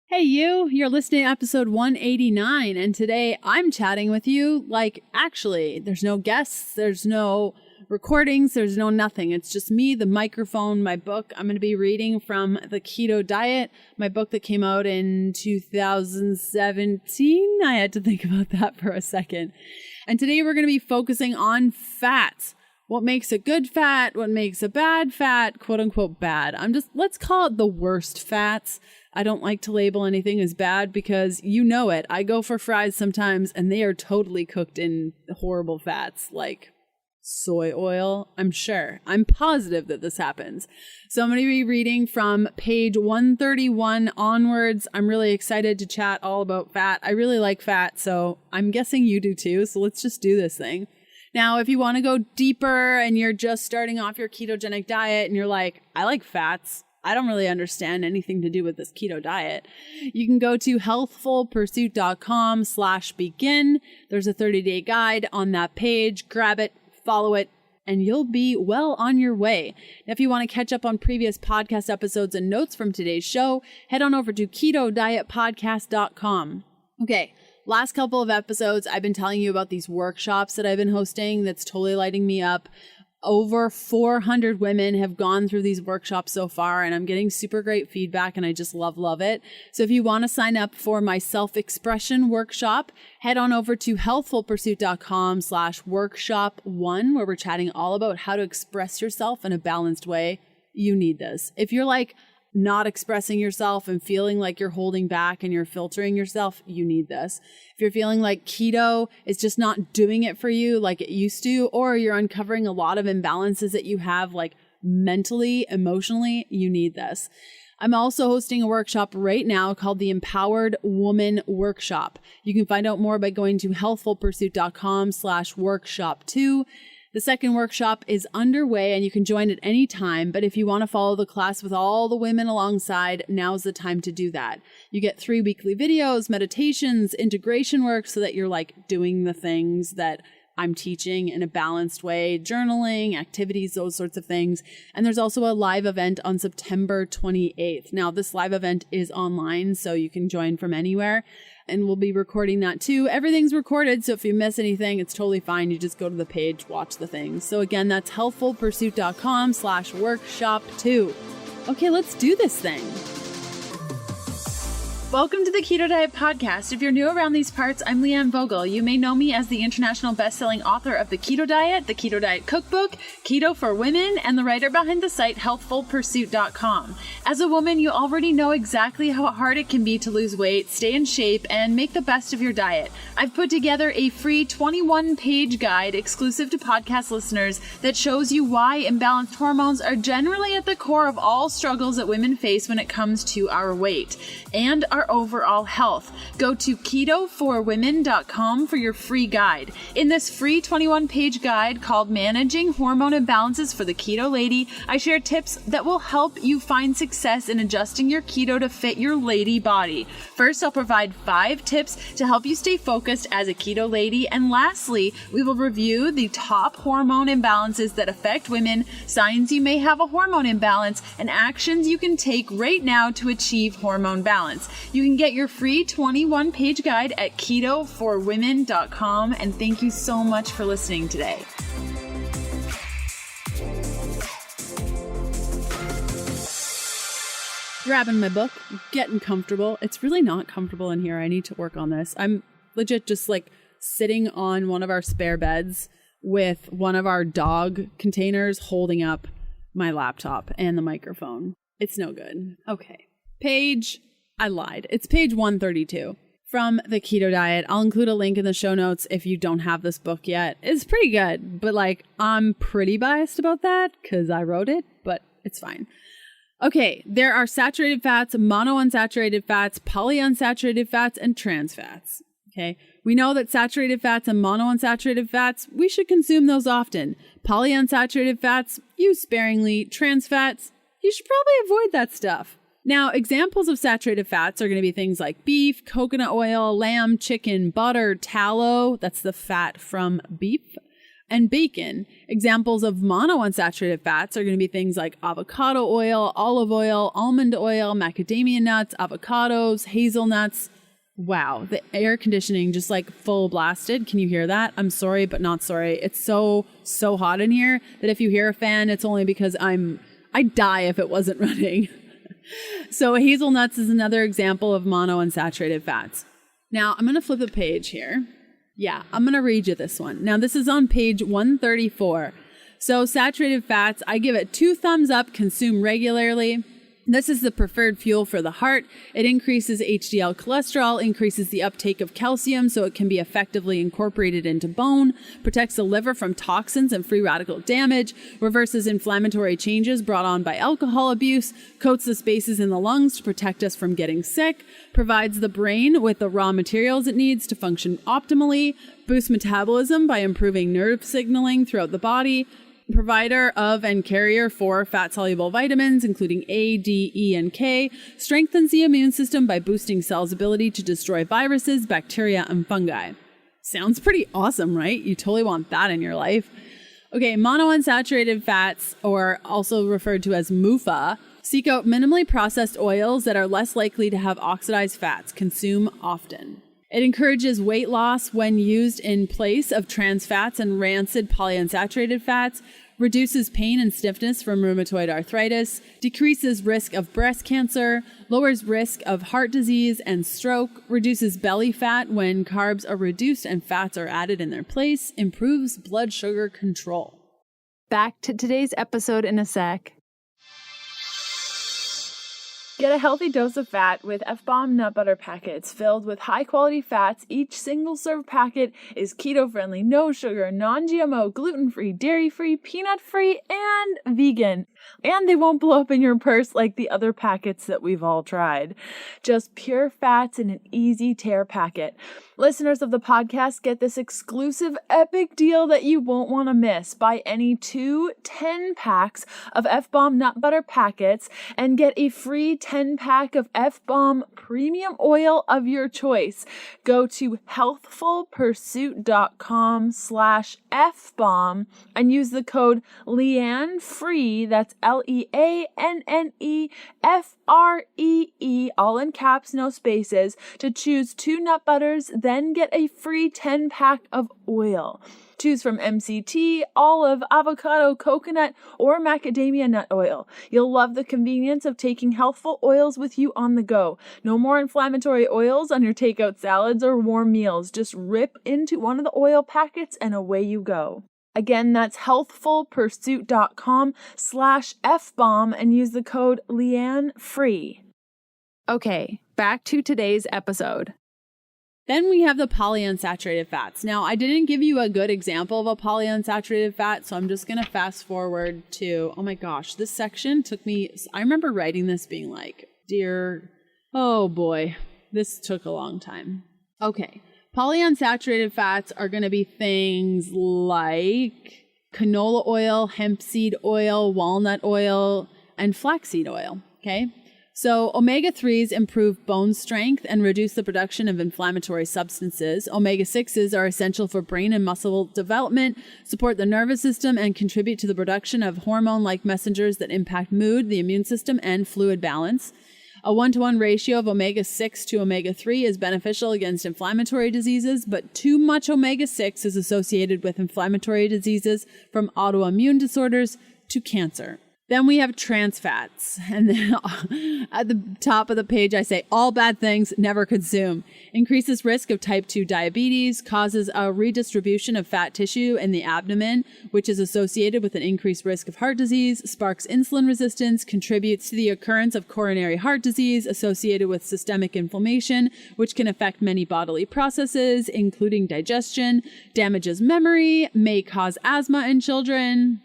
Hey you're listening to episode 189, and today I'm chatting with you actually, there's no guests, there's no recordings, there's no nothing. It's just me, the microphone, my book. I'm going to be reading from the Keto Diet, my book that came out in 2017. I had to think about that for a second. And today we're going to be focusing on fats. What makes a good fat? What makes a bad fat? Quote unquote bad. Let's call it the worst fats. I don't like to label anything as bad because you know it. I go for fries sometimes and they are totally cooked in horrible fats like soy oil. I'm positive that this happens. So I'm going to be reading from page 131 onwards. I'm really excited to chat all about fat. I really like fat, so I'm guessing you do too. So let's just do this thing. Now, if you want to go deeper and you're just starting off your ketogenic diet and you're like, I like fats, I don't really understand anything to do with this keto diet, you can go to healthfulpursuit.com/begin. There's a 30-day guide on that page. Grab it, follow it, and you'll be well on your way. Now, if you want to catch up on previous podcast episodes and notes from today's show, head on over to ketodietpodcast.com. Okay. Last couple of episodes, I've been telling you about these workshops that I've been hosting that's totally lighting me up. Over 400 women have gone through these workshops so far, and I'm getting super great feedback, and I just love it. So if you want to sign up for my self-expression workshop, head on over to healthfulpursuit.com/workshop1, where we're chatting all about how to express yourself in a balanced way. You need this. If you're not expressing yourself and feeling like you're holding back and you're filtering yourself, you need this. If you're feeling like keto is just not doing it for you like it used to, or you're uncovering a lot of imbalances that you have mentally, emotionally, you need this. I'm also hosting a workshop right now called the Empowered Woman Workshop. You can find out more by going to healthfulpursuit.com/workshop2. The second workshop is underway and you can join at any time, but if you want to follow the class with all the women alongside, now's the time to do that. You get 3 weekly videos, meditations, integration work so that you're doing the things that I'm teaching in a balanced way, journaling, activities, those sorts of things. And there's also a live event on September 28th. Now, this live event is online, so you can join from anywhere. And we'll be recording that too. Everything's recorded, so if you miss anything, it's totally fine. You just go to the page, watch the things. So again, that's healthfulpursuit.com/workshop2. Okay, let's do this thing. Welcome to the Keto Diet Podcast. If you're new around these parts, I'm Leanne Vogel. You may know me as the international best-selling author of The Keto Diet, The Keto Diet Cookbook, Keto for Women, and the writer behind the site healthfulpursuit.com. As a woman, you already know exactly how hard it can be to lose weight, stay in shape, and make the best of your diet. I've put together a free 21-page guide exclusive to podcast listeners that shows you why imbalanced hormones are generally at the core of all struggles that women face when it comes to our weight and our overall health. Go to ketoforwomen.com for your free guide. In this free 21-page guide called Managing Hormone Imbalances for the Keto Lady, I share tips that will help you find success in adjusting your keto to fit your lady body. First, I'll provide 5 tips to help you stay focused as a keto lady. And lastly, we will review the top hormone imbalances that affect women, signs you may have a hormone imbalance, and actions you can take right now to achieve hormone balance. You can get your free 21-page guide at ketoforwomen.com, and thank you so much for listening today. Grabbing my book, getting comfortable. It's really not comfortable in here. I need to work on this. I'm legit just sitting on one of our spare beds with one of our dog containers holding up my laptop and the microphone. It's no good. Okay. I lied. It's page 132 from the Keto Diet. I'll include a link in the show notes if you don't have this book yet. It's pretty good, but I'm pretty biased about that because I wrote it, but it's fine. Okay, there are saturated fats, monounsaturated fats, polyunsaturated fats, and trans fats. Okay, we know that saturated fats and monounsaturated fats, we should consume those often. Polyunsaturated fats, use sparingly. Trans fats, you should probably avoid that stuff. Now, examples of saturated fats are going to be things like beef, coconut oil, lamb, chicken, butter, tallow. That's the fat from beef. and bacon. Examples of monounsaturated fats are going to be things like avocado oil, olive oil, almond oil, macadamia nuts, avocados, hazelnuts. Wow, the air conditioning just like full blasted. Can you hear that? I'm sorry, but not sorry. It's so hot in here that if you hear a fan, it's only because I'd die if it wasn't running. So hazelnuts is another example of monounsaturated fats. Now I'm going to flip a page here. Yeah, I'm going to read you this one. Now, this is on page 134. So saturated fats, I give it 2 thumbs up, consume regularly. This is the preferred fuel for the heart. It increases HDL cholesterol, increases the uptake of calcium so it can be effectively incorporated into bone, protects the liver from toxins and free radical damage, reverses inflammatory changes brought on by alcohol abuse, coats the spaces in the lungs to protect us from getting sick, provides the brain with the raw materials it needs to function optimally, boosts metabolism by improving nerve signaling throughout the body, provider of and carrier for fat-soluble vitamins, including A, D, E, and K, strengthens the immune system by boosting cells' ability to destroy viruses, bacteria, and fungi. Sounds pretty awesome, right? You totally want that in your life. Okay, monounsaturated fats, or also referred to as MUFA, seek out minimally processed oils that are less likely to have oxidized fats. Consume often. It encourages weight loss when used in place of trans fats and rancid polyunsaturated fats, reduces pain and stiffness from rheumatoid arthritis, decreases risk of breast cancer, lowers risk of heart disease and stroke, reduces belly fat when carbs are reduced and fats are added in their place, improves blood sugar control. Back to today's episode in a sec. Get a healthy dose of fat with F-Bomb nut butter packets filled with high-quality fats. Each single-serve packet is keto-friendly, no sugar, non-GMO, gluten-free, dairy-free, peanut-free, and vegan. And they won't blow up in your purse like the other packets that we've all tried. Just pure fats in an easy tear packet. Listeners of the podcast get this exclusive epic deal that you won't want to miss. Buy any 2 10-packs of F-Bomb nut butter packets and get a free 10-pack of F-Bomb premium oil of your choice. Go to healthfulpursuit.com/F-Bomb and use the code LEANNEFREE, that's LEANNEFREE, all in caps, no spaces, to choose 2 nut butters, then get a free 10-pack of oil. Choose from MCT, olive, avocado, coconut, or macadamia nut oil. You'll love the convenience of taking healthful oils with you on the go. No more inflammatory oils on your takeout salads or warm meals. Just rip into one of the oil packets and away you go. Again, that's healthfulpursuit.com/F-Bomb and use the code LEANNEFREE. Okay, back to today's episode. Then we have the polyunsaturated fats. Now, I didn't give you a good example of a polyunsaturated fat, so I'm just going to fast forward to, oh my gosh, this section took me, I remember writing this being like, oh boy, this took a long time. Okay, polyunsaturated fats are going to be things like canola oil, hemp seed oil, walnut oil, and flaxseed oil, okay? So omega-3s improve bone strength and reduce the production of inflammatory substances. Omega-6s are essential for brain and muscle development, support the nervous system, and contribute to the production of hormone-like messengers that impact mood, the immune system, and fluid balance. A 1-to-1 ratio of omega-6 to omega-3 is beneficial against inflammatory diseases, but too much omega-6 is associated with inflammatory diseases from autoimmune disorders to cancer. Then we have trans fats. And then at the top of the page, I say, all bad things, never consume. Increases risk of type 2 diabetes, causes a redistribution of fat tissue in the abdomen, which is associated with an increased risk of heart disease, sparks insulin resistance, contributes to the occurrence of coronary heart disease associated with systemic inflammation, which can affect many bodily processes, including digestion, damages memory, may cause asthma in children.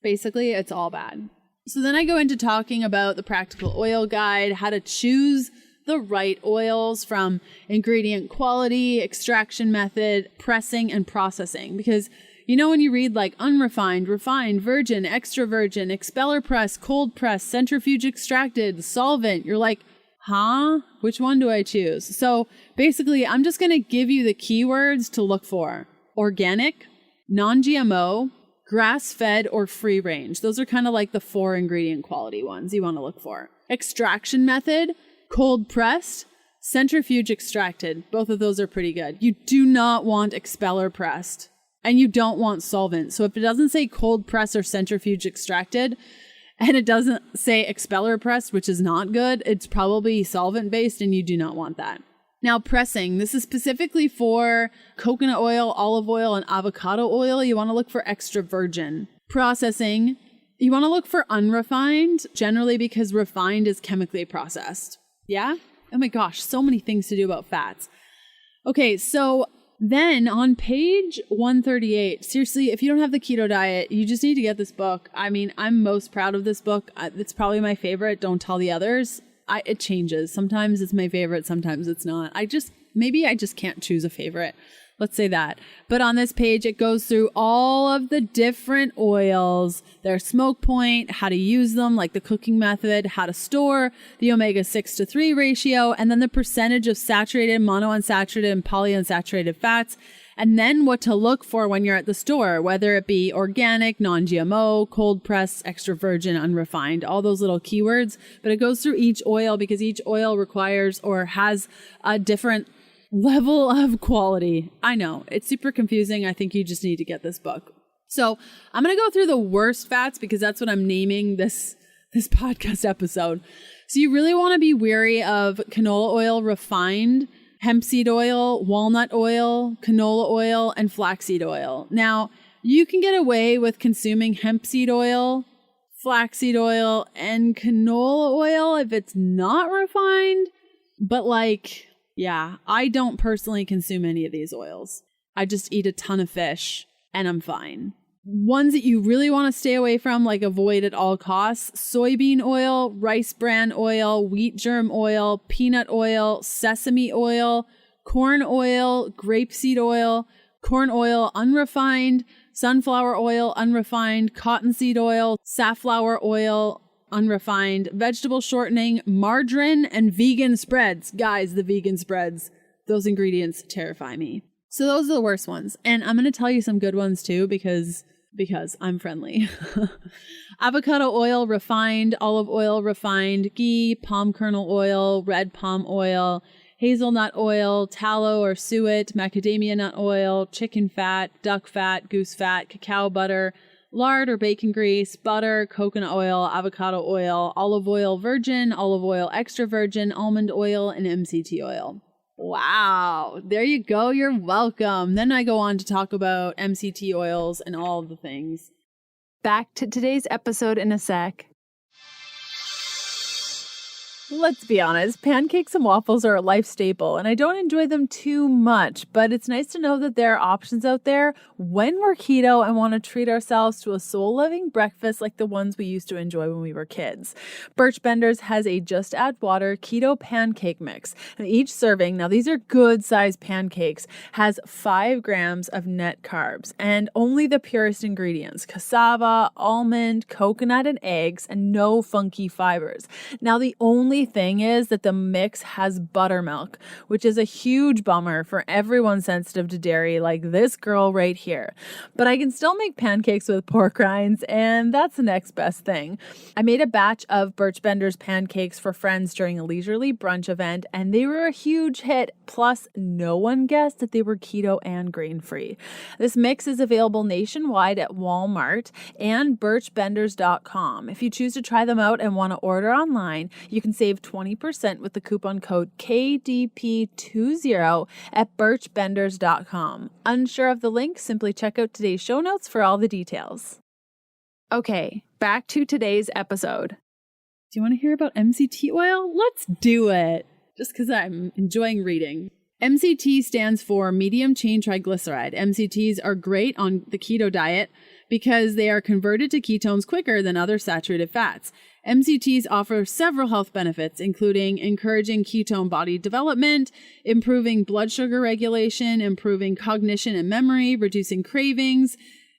Basically, it's all bad. So then I go into talking about the practical oil guide, how to choose the right oils from ingredient quality, extraction method, pressing, and processing. Because, you know, when you read like unrefined, refined, virgin, extra virgin, expeller press, cold press, centrifuge extracted, solvent, you're like, huh? Which one do I choose? So basically, I'm just going to give you the keywords to look for. Organic, non-GMO, grass-fed, or free range. Those are kind of like the 4 ingredient quality ones you want to look for. Extraction method, cold pressed, centrifuge extracted. Both of those are pretty good. You do not want expeller pressed, and you don't want solvent. So if it doesn't say cold press or centrifuge extracted, and it doesn't say expeller pressed, which is not good, it's probably solvent based, and you do not want that. Now, pressing. This is specifically for coconut oil, olive oil, and avocado oil. You want to look for extra virgin. Processing. You want to look for unrefined, generally because refined is chemically processed. Yeah? Oh my gosh, so many things to do about fats. Okay, so then on page 138, seriously, if you don't have the keto diet, you just need to get this book. I mean, I'm most proud of this book. It's probably my favorite. Don't tell the others. It changes. Sometimes it's my favorite. Sometimes it's not. Maybe I just can't choose a favorite. Let's say that. But on this page, it goes through all of the different oils, their smoke point, how to use them, like the cooking method, how to store, the omega-6 to 3 ratio, and then the percentage of saturated, monounsaturated, and polyunsaturated fats, and then what to look for when you're at the store, whether it be organic, non-GMO, cold pressed, extra virgin, unrefined, all those little keywords. But it goes through each oil because each oil requires or has a different level of quality. I know, it's super confusing. I think you just need to get this book. So I'm going to go through the worst fats because that's what I'm naming this podcast episode. So you really want to be wary of canola oil refined, hemp seed oil, walnut oil, canola oil, and flaxseed oil. Now, you can get away with consuming hemp seed oil, flaxseed oil, and canola oil if it's not refined. But I don't personally consume any of these oils. I just eat a ton of fish and I'm fine. Ones that you really want to stay away from, avoid at all costs: soybean oil, rice bran oil, wheat germ oil, peanut oil, sesame oil, corn oil, grapeseed oil, corn oil unrefined, sunflower oil unrefined, cottonseed oil, safflower oil unrefined, vegetable shortening, margarine, and vegan spreads. Guys, the vegan spreads, those ingredients terrify me. So those are the worst ones. And I'm going to tell you some good ones too, because I'm friendly. Avocado oil refined, olive oil refined, ghee, palm kernel oil, red palm oil, hazelnut oil, tallow or suet, macadamia nut oil, chicken fat, duck fat, goose fat, cacao butter, lard or bacon grease, butter, coconut oil, avocado oil, olive oil virgin, olive oil extra virgin, almond oil, and MCT oil. Wow, there you go. You're welcome. Then I go on to talk about MCT oils and all the things. Back to today's episode in a sec. Let's be honest, pancakes and waffles are a life staple, and I don't enjoy them too much, but it's nice to know that there are options out there when we're keto and want to treat ourselves to a soul-loving breakfast like the ones we used to enjoy when we were kids. Birch Benders has a just add water keto pancake mix, and each serving, now these are good-sized pancakes, has 5 grams of net carbs, and only the purest ingredients: cassava, almond, coconut, and eggs, and no funky fibers. Now, the only thing is that the mix has buttermilk, which is a huge bummer for everyone sensitive to dairy like this girl right here. But I can still make pancakes with pork rinds, and that's the next best thing. I made a batch of Birch Benders pancakes for friends during a leisurely brunch event, and they were a huge hit. Plus, no one guessed that they were keto and grain-free. This mix is available nationwide at Walmart and birchbenders.com. If you choose to try them out and want to order online, you can save 20% with the coupon code KDP20 at birchbenders.com. Unsure of the link? Simply check out today's show notes for all the details. Okay, back to today's episode. Do you want to hear about MCT oil? Let's do it. Just because I'm enjoying reading. MCT stands for medium chain triglyceride. MCTs are great on the keto diet because they are converted to ketones quicker than other saturated fats. MCTs offer several health benefits, including encouraging ketone body development, improving blood sugar regulation, improving cognition and memory, reducing cravings,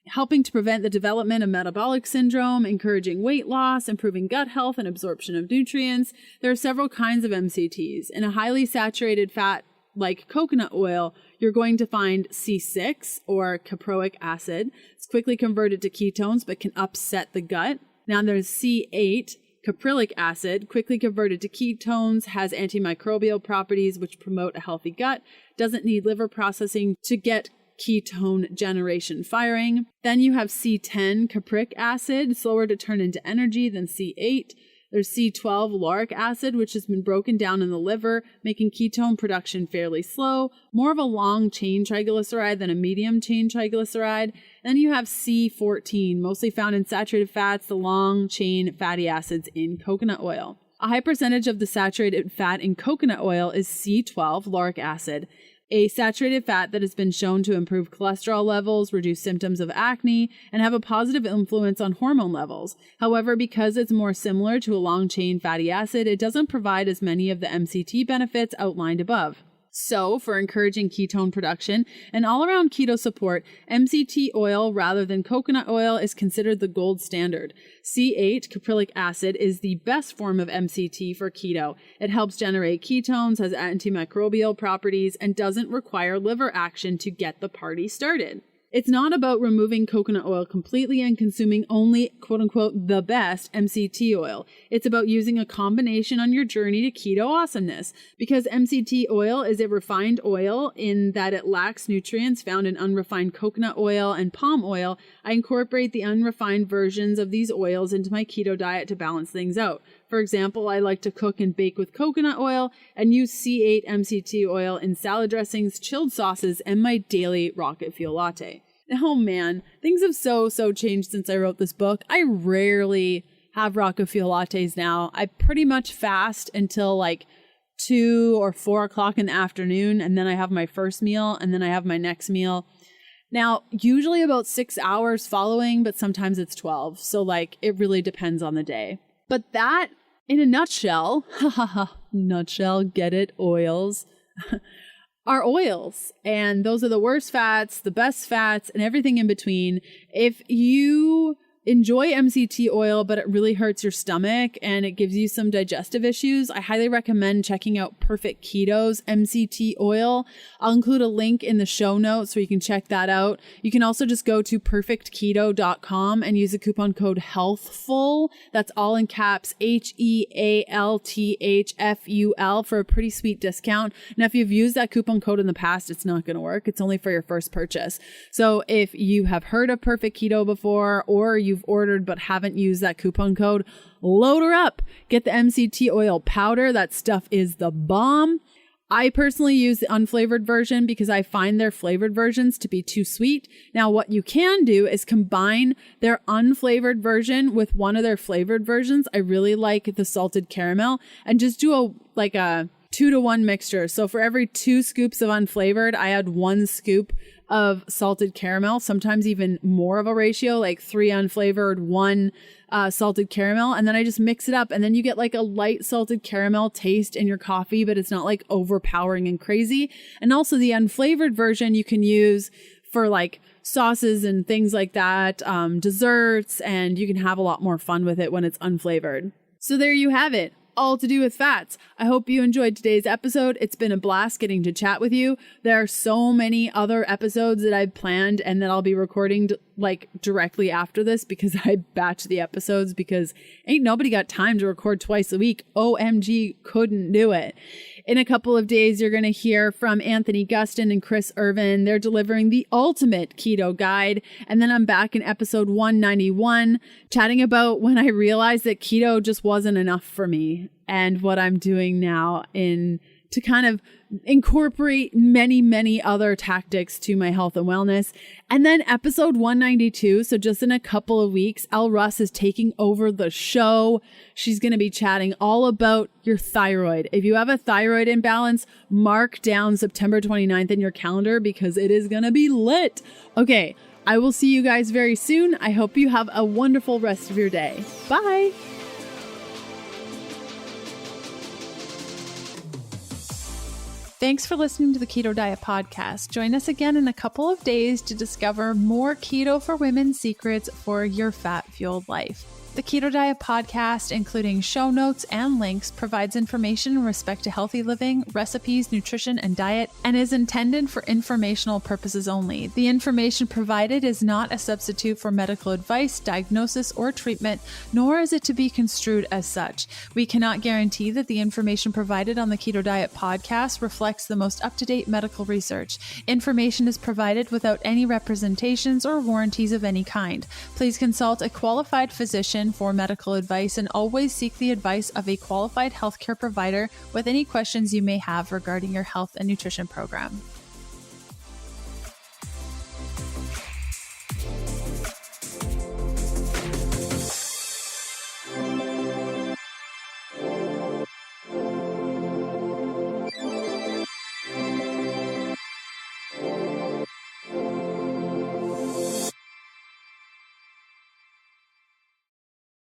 helping to prevent the development of metabolic syndrome, encouraging weight loss, improving gut health and absorption of nutrients. There are several kinds of MCTs. In a highly saturated fat like coconut oil, you're going to find C6 or caproic acid. It's quickly converted to ketones but can upset the gut. Now there's C8, caprylic acid, quickly converted to ketones, has antimicrobial properties which promote a healthy gut, doesn't need liver processing to get ketone generation firing. Then you have C10, capric acid, slower to turn into energy than C8. There's C12, lauric acid, which has been broken down in the liver, making ketone production fairly slow, more of a long-chain triglyceride than a medium-chain triglyceride. Then you have C14, mostly found in saturated fats, the long-chain fatty acids in coconut oil. A high percentage of the saturated fat in coconut oil is C12, lauric acid, a saturated fat that has been shown to improve cholesterol levels, reduce symptoms of acne, and have a positive influence on hormone levels. However, because it's more similar to a long-chain fatty acid, it doesn't provide as many of the MCT benefits outlined above. So, for encouraging ketone production and all-around keto support, MCT oil rather than coconut oil is considered the gold standard. C8, caprylic acid, is the best form of MCT for keto. It helps generate ketones, has antimicrobial properties, and doesn't require liver action to get the party started. It's not about removing coconut oil completely and consuming only, quote-unquote, the best MCT oil. It's about using a combination on your journey to keto awesomeness. Because MCT oil is a refined oil in that it lacks nutrients found in unrefined coconut oil and palm oil, I incorporate the unrefined versions of these oils into my keto diet to balance things out. For example, I like to cook and bake with coconut oil and use C8 MCT oil in salad dressings, chilled sauces, and my daily rocket fuel latte. Oh man, things have so changed since I wrote this book. I rarely have rocket fuel lattes now. I pretty much fast until like 2 or 4 o'clock in the afternoon, and then I have my first meal, and then I have my next meal. Now, usually about 6 hours following, but sometimes it's 12. So like, it really depends on the day. But that, in a nutshell, nutshell, get it, oils, are oils. And those are the worst fats, the best fats, and everything in between. If you enjoy MCT oil, but it really hurts your stomach and it gives you some digestive issues, I highly recommend checking out Perfect Keto's MCT oil. I'll include a link in the show notes so you can check that out. You can also just go to perfectketo.com and use the coupon code HEALTHFUL. That's all in caps, HEALTHFUL, for a pretty sweet discount. Now, if you've used that coupon code in the past, it's not going to work. It's only for your first purchase. So if you have heard of Perfect Keto before, or you've ordered but haven't used that coupon code, load her up. Get the MCT oil powder. That stuff is the bomb. I personally use the unflavored version because I find their flavored versions to be too sweet. Now, what you can do is combine their unflavored version with one of their flavored versions. I really like the salted caramel, and just do a 2-to-1 mixture. So for every 2 scoops of unflavored, I add 1 scoop of salted caramel, sometimes even more of a ratio, like 3 unflavored, 1 salted caramel. And then I just mix it up, and then you get like a light salted caramel taste in your coffee, but it's not like overpowering and crazy. And also the unflavored version you can use for like sauces and things like that, desserts, and you can have a lot more fun with it when it's unflavored. So there you have it. All to do with fats. I hope you enjoyed today's episode. It's been a blast getting to chat with you. There are so many other episodes that I've planned and that I'll be recording directly after this, because I batch the episodes because ain't nobody got time to record twice a week. OMG, couldn't do it. In a couple of days, you're going to hear from Anthony Gustin and Chris Irvin. They're delivering the ultimate keto guide. And then I'm back in episode 191, chatting about when I realized that keto just wasn't enough for me, and what I'm doing now to kind of incorporate many other tactics to my health and wellness. And then episode 192, so just in a couple of weeks, Elle Russ is taking over the show. She's going to be chatting all about your thyroid. If you have a thyroid imbalance, mark down September 29th in your calendar, because it is going to be lit. Okay, I will see you guys very soon. I hope you have a wonderful rest of your day. Bye. Thanks for listening to the Keto Diet Podcast. Join us again in a couple of days to discover more keto for women secrets for your fat-fueled life. The Keto Diet Podcast, including show notes and links, provides information in respect to healthy living, recipes, nutrition, and diet, and is intended for informational purposes only. The information provided is not a substitute for medical advice, diagnosis, or treatment, nor is it to be construed as such. We cannot guarantee that the information provided on the Keto Diet Podcast reflects the most up-to-date medical research. Information is provided without any representations or warranties of any kind. Please consult a qualified physician for medical advice and always seek the advice of a qualified healthcare provider with any questions you may have regarding your health and nutrition program.